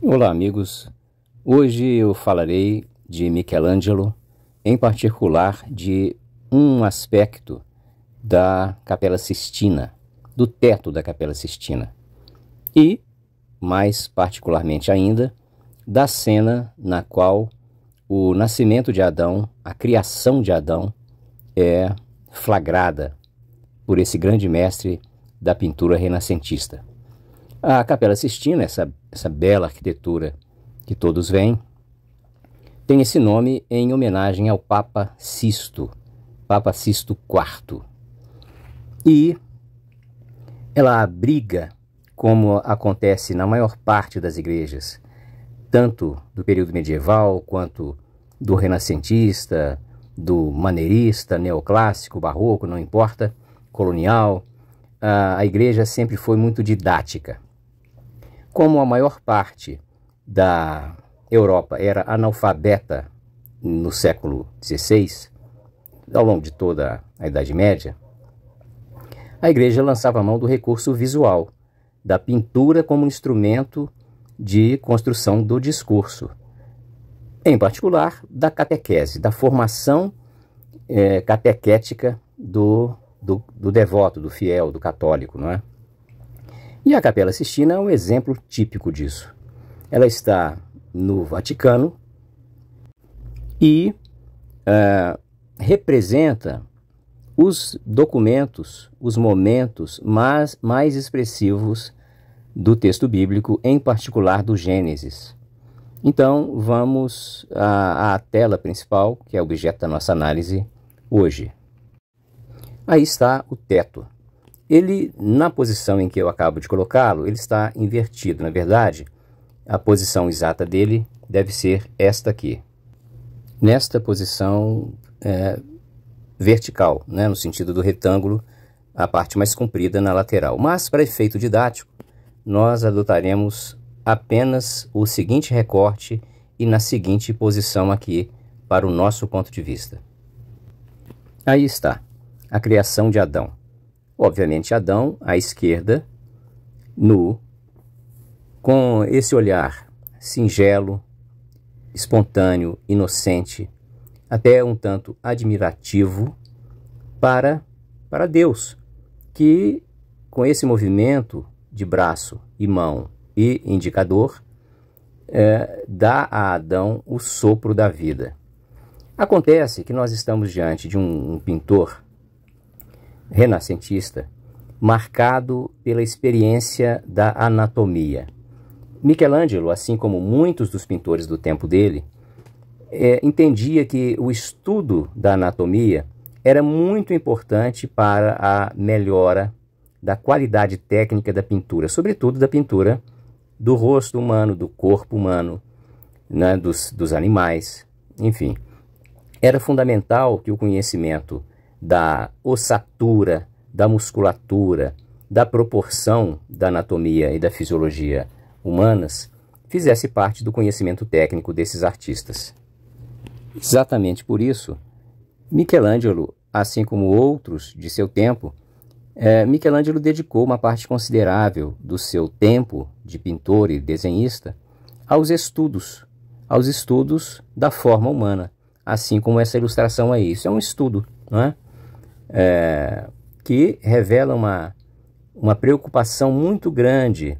Olá, amigos. Hoje eu falarei de Michelangelo, em particular de um aspecto da Capela Sistina, do teto da Capela Sistina, e, mais particularmente ainda, da cena na qual o nascimento de Adão, a criação de Adão, é flagrada por esse grande mestre da pintura renascentista. A Capela Sistina, essa bela arquitetura que todos veem, tem esse nome em homenagem ao Papa Sisto IV. E ela abriga, como acontece na maior parte das igrejas, tanto do período medieval quanto do renascentista, do maneirista, neoclássico, barroco, não importa, colonial. A igreja sempre foi muito didática. Como a maior parte da Europa era analfabeta no século XVI, ao longo de toda a Idade Média, a igreja lançava a mão do recurso visual, da pintura como instrumento de construção do discurso, em particular da catequese, da formação catequética do devoto, do fiel, do católico, não é? E a Capela Sistina é um exemplo típico disso. Ela está no Vaticano e representa os documentos, os momentos mais expressivos do texto bíblico, em particular do Gênesis. Então, vamos à tela principal, que é objeto da nossa análise hoje. Aí está o teto. Ele, na posição em que eu acabo de colocá-lo, ele está invertido. Na verdade, a posição exata dele deve ser esta aqui. Nesta posição vertical, né, no sentido do retângulo, a parte mais comprida na lateral. Mas, para efeito didático, nós adotaremos apenas o seguinte recorte e na seguinte posição aqui, para o nosso ponto de vista. Aí está, a criação de Adão. Obviamente, Adão, à esquerda, nu, com esse olhar singelo, espontâneo, inocente, até um tanto admirativo para Deus, que com esse movimento de braço e mão e indicador, dá a Adão o sopro da vida. Acontece que nós estamos diante de um pintor renascentista, marcado pela experiência da anatomia. Michelangelo, assim como muitos dos pintores do tempo dele, entendia que o estudo da anatomia era muito importante para a melhora da qualidade técnica da pintura, sobretudo da pintura do rosto humano, do corpo humano, né, dos animais, enfim. Era fundamental que o conhecimento da ossatura, da musculatura, da proporção da anatomia e da fisiologia humanas, fizesse parte do conhecimento técnico desses artistas. Exatamente por isso, Michelangelo, assim como outros de seu tempo, Michelangelo dedicou uma parte considerável do seu tempo de pintor e desenhista aos estudos da forma humana, assim como essa ilustração aí. Isso é um estudo, não é? Que revela uma preocupação muito grande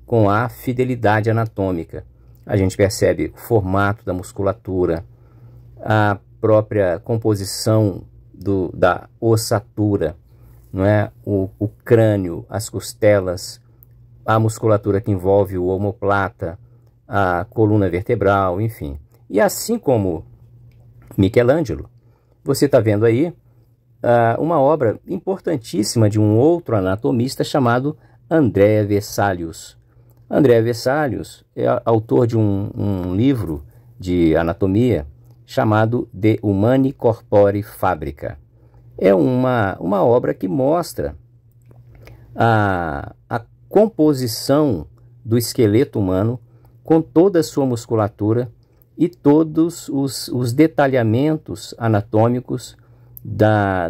com a fidelidade anatômica. A gente percebe o formato da musculatura, a própria composição da ossatura, não é? O crânio, as costelas, a musculatura que envolve o omoplata, a coluna vertebral, enfim. E assim como Michelangelo, você está vendo aí uma obra importantíssima de um outro anatomista chamado Andrea Vesalius. Andrea Vesalius é autor de um livro de anatomia chamado De Humani Corpore Fabrica. É uma obra que mostra a composição do esqueleto humano com toda a sua musculatura e todos os detalhamentos anatômicos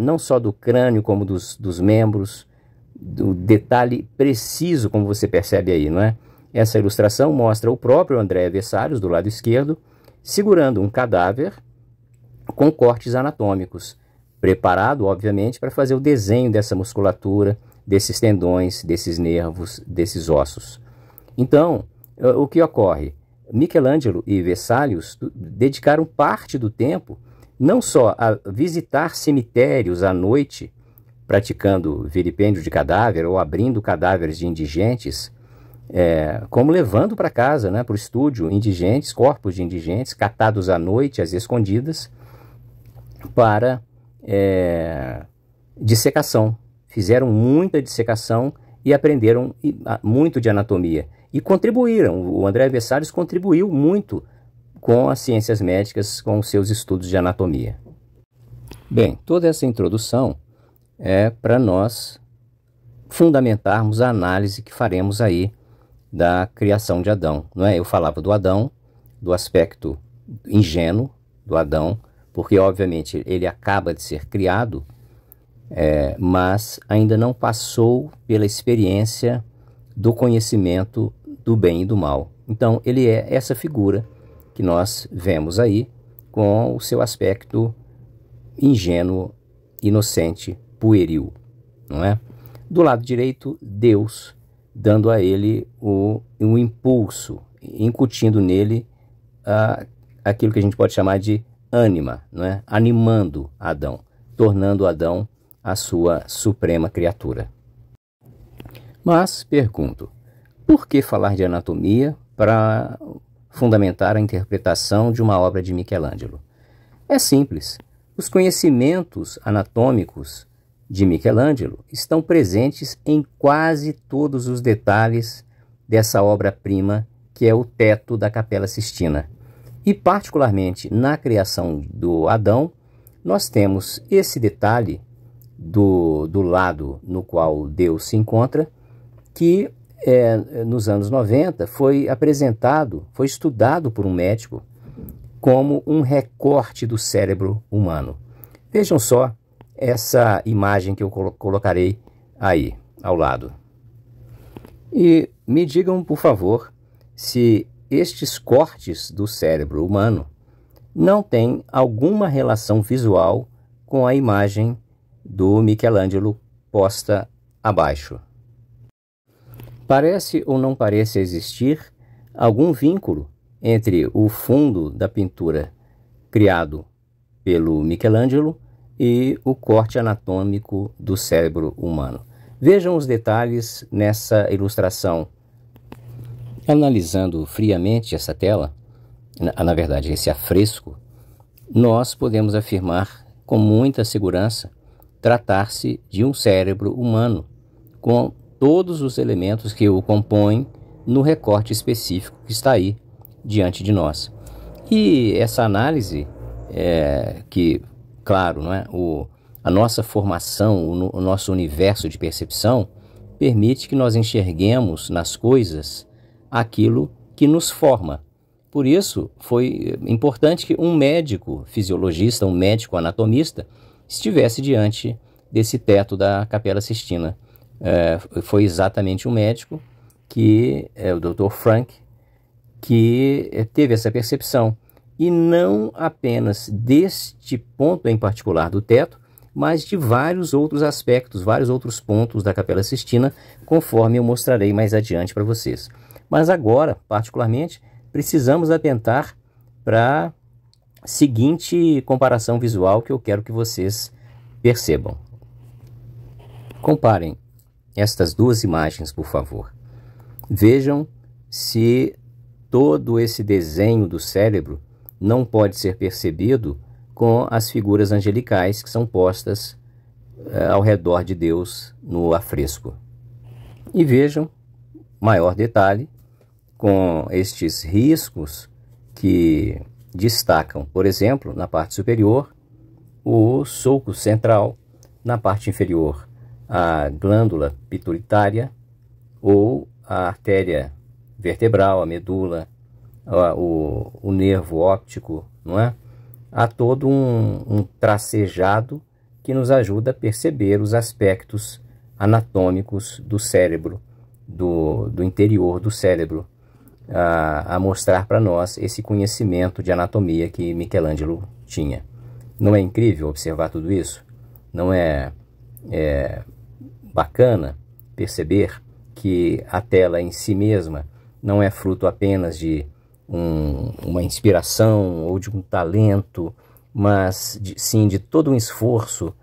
não só do crânio como dos membros, do detalhe preciso, como você percebe aí, não é? Essa ilustração mostra o próprio André Vesalius, do lado esquerdo, segurando um cadáver com cortes anatômicos, preparado, obviamente, para fazer o desenho dessa musculatura, desses tendões, desses nervos, desses ossos. Então, o que ocorre? Michelangelo e Vesalius dedicaram parte do tempo não só a visitar cemitérios à noite, praticando vilipêndio de cadáver ou abrindo cadáveres de indigentes, como levando para casa, para o estúdio, indigentes, corpos de indigentes, catados à noite, às escondidas, para dissecação. Fizeram muita dissecação e aprenderam muito de anatomia. E contribuíram, o André Vesalius contribuiu muito com as ciências médicas, com os seus estudos de anatomia. Bem, toda essa introdução é para nós fundamentarmos a análise que faremos aí da criação de Adão, não é? Eu falava do Adão, do aspecto ingênuo do Adão, porque obviamente ele acaba de ser criado, mas ainda não passou pela experiência do conhecimento do bem e do mal. Então ele é essa figura que nós vemos aí com o seu aspecto ingênuo, inocente, pueril, não é? Do lado direito, Deus, dando a ele um impulso, incutindo nele aquilo que a gente pode chamar de ânima, não é? Animando Adão, tornando Adão a sua suprema criatura. Mas, pergunto, por que falar de anatomia para fundamentar a interpretação de uma obra de Michelangelo? É simples. Os conhecimentos anatômicos de Michelangelo estão presentes em quase todos os detalhes dessa obra-prima que é o teto da Capela Sistina. E particularmente na criação do Adão, nós temos esse detalhe do lado no qual Deus se encontra, que nos anos 90 foi apresentado, foi estudado por um médico como um recorte do cérebro humano. Vejam só essa imagem que eu colocarei aí, ao lado. E me digam, por favor, se estes cortes do cérebro humano não têm alguma relação visual com a imagem do Michelangelo posta abaixo. Parece ou não parece existir algum vínculo entre o fundo da pintura criado pelo Michelangelo e o corte anatômico do cérebro humano. Vejam os detalhes nessa ilustração. Analisando friamente essa tela, na verdade esse afresco, nós podemos afirmar com muita segurança tratar-se de um cérebro humano, com todos os elementos que o compõem no recorte específico que está aí diante de nós. E essa análise, que, claro, não é? A nossa formação, o nosso universo de percepção, permite que nós enxerguemos nas coisas aquilo que nos forma. Por isso, foi importante que um médico fisiologista, um médico anatomista, estivesse diante desse teto da Capela Sistina. Foi exatamente um médico, o Dr. Frank, que teve essa percepção. E não apenas deste ponto em particular do teto, mas de vários outros aspectos, vários outros pontos da Capela Sistina, conforme eu mostrarei mais adiante para vocês. Mas agora, particularmente, precisamos atentar para a seguinte comparação visual que eu quero que vocês percebam. Comparem estas duas imagens, por favor. Vejam se todo esse desenho do cérebro não pode ser percebido com as figuras angelicais que são postas ao redor de Deus no afresco. E vejam, maior detalhe, com estes riscos que destacam, por exemplo, na parte superior, o sulco central, na parte inferior, a glândula pituitária ou a artéria vertebral, a medula, o nervo óptico, não é? Há todo um tracejado que nos ajuda a perceber os aspectos anatômicos do cérebro do interior do cérebro a mostrar para nós esse conhecimento de anatomia que Michelangelo tinha. Não é incrível observar tudo isso? Não é bacana perceber que a tela em si mesma não é fruto apenas de uma inspiração ou de um talento, mas sim de todo um esforço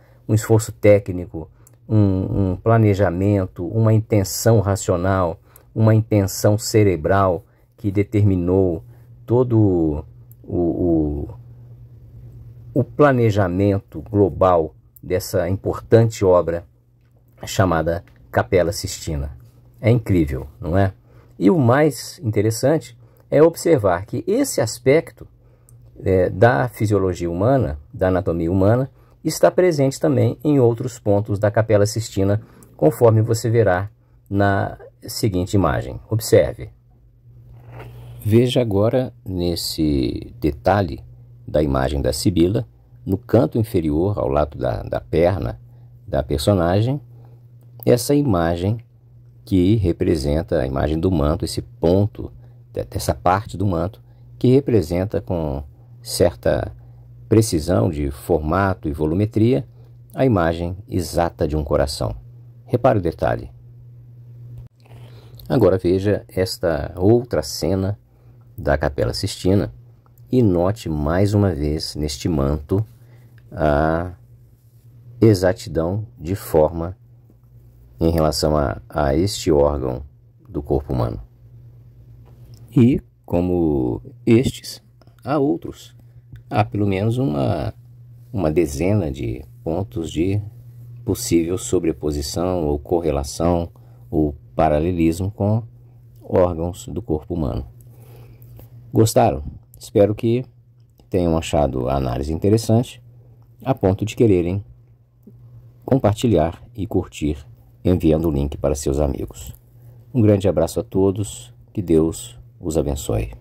técnico, um planejamento, uma intenção racional, uma intenção cerebral que determinou todo o planejamento global dessa importante obra chamada Capela Sistina. É incrível, não é? E o mais interessante é observar que esse aspecto da fisiologia humana, da anatomia humana, está presente também em outros pontos da Capela Sistina, conforme você verá na seguinte imagem. Observe. Veja agora nesse detalhe da imagem da Sibila, no canto inferior, ao lado da perna da personagem, essa imagem que representa a imagem do manto, esse ponto, dessa parte do manto, que representa com certa precisão de formato e volumetria a imagem exata de um coração. Repare o detalhe. Agora veja esta outra cena da Capela Sistina e note mais uma vez neste manto a exatidão de forma em relação a este órgão do corpo humano. E, como estes, há outros. Há pelo menos uma dezena de pontos de possível sobreposição ou correlação ou paralelismo com órgãos do corpo humano. Gostaram? Espero que tenham achado a análise interessante, a ponto de quererem compartilhar e curtir, enviando o link para seus amigos. Um grande abraço a todos, que Deus os abençoe.